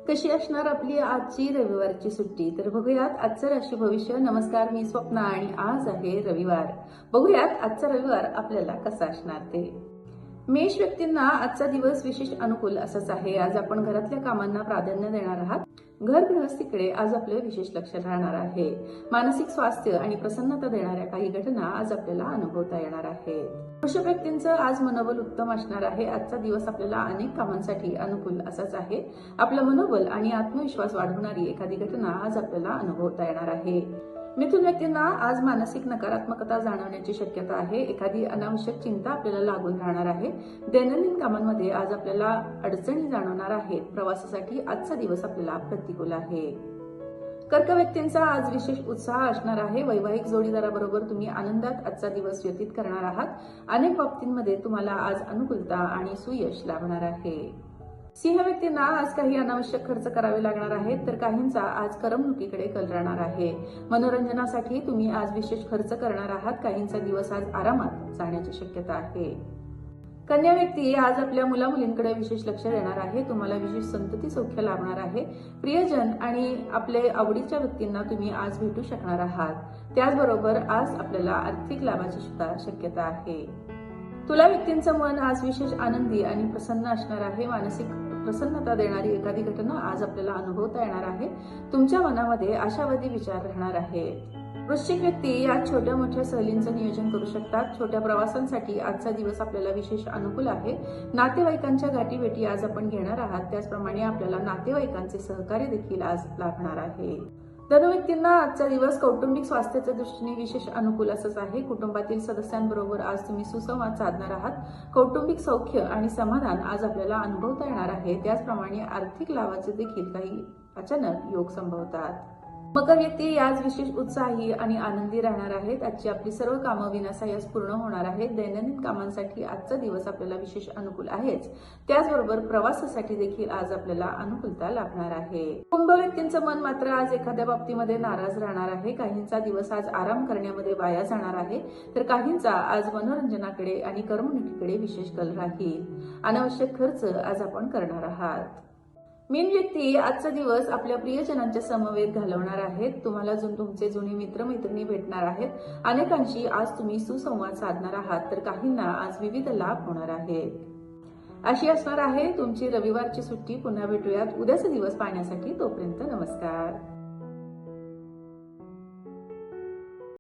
कशी असणार आपली आजची रविवारची सुट्टी? तर बघूयात आजचं राशी भविष्य. नमस्कार, मी स्वप्ना आणि आज आहे रविवार. बघूयात आजचा रविवार आपल्याला कसा असणार ते. मेष व्यक्तींना आजचा दिवस विशेष अनुकूल असाच आहे. आज आपण घरातल्या कामांना प्राधान्य देणार आहात. घर गृहस्थीकडे आज आपलं विशेष लक्ष राहणार आहे. मानसिक स्वास्थ्य आणि प्रसन्नता देणाऱ्या काही घटना आज आपल्याला अनुभवता येणार आहेत. वृषभ व्यक्तींचं आज मनोबल उत्तम असणार आहे. आजचा दिवस आपल्याला अनेक कामांसाठी अनुकूल असाच आहे. आपलं मनोबल आणि आत्मविश्वास वाढवणारी एखादी घटना आज आपल्याला अनुभवता येणार आहे. मिथुन व्यक्तींना आज मानसिक नकारात्मकता जाणवण्याची शक्यता आहे. एखादी अनावश्यक चिंता आपल्याला लागून राहणार आहे. दैनंदिन कामांमध्ये आज आपल्याला अडचणी जाणवणार आहेत. प्रवासासाठी आजचा दिवस आपल्याला प्रतिकूल आहे. कर्क व्यक्तींचा आज विशेष उत्साह असणार आहे. वैवाहिक जोडीदाराबरोबर तुम्ही आनंदात आजचा दिवस व्यतीत करणार आहात. अनेक बाबतींमध्ये तुम्हाला आज अनुकूलता आणि सुयश लाभणार आहे. सिंह व्यक्तींना आज काही अनावश्यक खर्च करावे लागणार आहेत, तर काहींचा आज करमणुकीकडे कल राहणार आहे. मनोरंजनासाठी तुम्ही आज विशेष खर्च करणार आहात. काहींचा दिवस आज आरामात जाण्याची शक्यता आहे. कन्या व्यक्ती आज आपल्या मुलामुलींकडे विशेष लक्ष देणार आहे. तुम्हाला विशेष संतती सौख्य लाभणार आहे. प्रियजन आणि आपले आवडीच्या व्यक्तींना तुम्ही आज भेटू शकणार आहात. त्याचबरोबर आज आपल्याला आर्थिक लाभाची सुद्धा शक्यता आहे. तुला व्यक्तींचं मन आज विशेष आनंदी आणि प्रसन्न असणार आहे. मानसिक प्रसन्नता देणारी एखादी घटना आज आपल्याला अनुभवता येणार आहे. तुमच्या मनामध्ये आशावादी विचार राहणार आहेत. वृश्चिक व्यक्ती या छोट्या मोठ्या सहलींचं नियोजन करू शकतात. छोट्या प्रवासांसाठी आजचा दिवस आपल्याला विशेष अनुकूल आहे. नातेवाईकांच्या गाठीभेटी आज आपण घेणार आहात. त्याचप्रमाणे आपल्याला नातेवाईकांचे सहकार्य देखील आज लाभणार आहे. धनु व्यक्तींना आजचा दिवस कौटुंबिक स्वास्थ्याच्या दृष्टीने विशेष अनुकूल असंच आहे. कुटुंबातील सदस्यांबरोबर आज तुम्ही सुसंवाद साधणार आहात. कौटुंबिक सौख्य आणि समाधान आज आपल्याला अनुभवता येणार आहे. त्याचप्रमाणे आर्थिक लाभाचे देखील काही अचानक योग संभवतात. मकर व्यक्ती आज विशेष उत्साही आणि आनंदी राहणार आहेत. आजची आपली सर्व कामं विनासायास पूर्ण होणार आहेत. दैनंदिन कामांसाठी आजचा दिवस आपल्याला विशेष अनुकूल आहेच. त्याचबरोबर प्रवासासाठी देखील आज आपल्याला अनुकूलता लाभणार आहे. कुंभ व्यक्तींचं मन मात्र आज एखाद्या बाबतीमध्ये नाराज राहणार आहे. काहींचा दिवस आज आराम करण्यामध्ये वाया जाणार आहे, तर काहींचा आज मनोरंजनाकडे आणि करमणुकीकडे विशेष कल राहील. अनावश्यक खर्च आज आपण करणार आहात. मीन व्यक्ती आजचा दिवस आपल्या प्रियजनांच्या समवेत घालवणार आहेत. तुम्हाला तुमचे जुने मित्रमैत्रिणी भेटणार आहेत. अनेकांशी आज तुम्ही सुसंवाद साधणार आहात, तर काहींना आज विविध लाभ होणार आहेत. अशी असणार आहे तुमची रविवारची सुट्टी. पुन्हा भेटूयात उद्याचा दिवस पाहण्यासाठी. तोपर्यंत नमस्कार.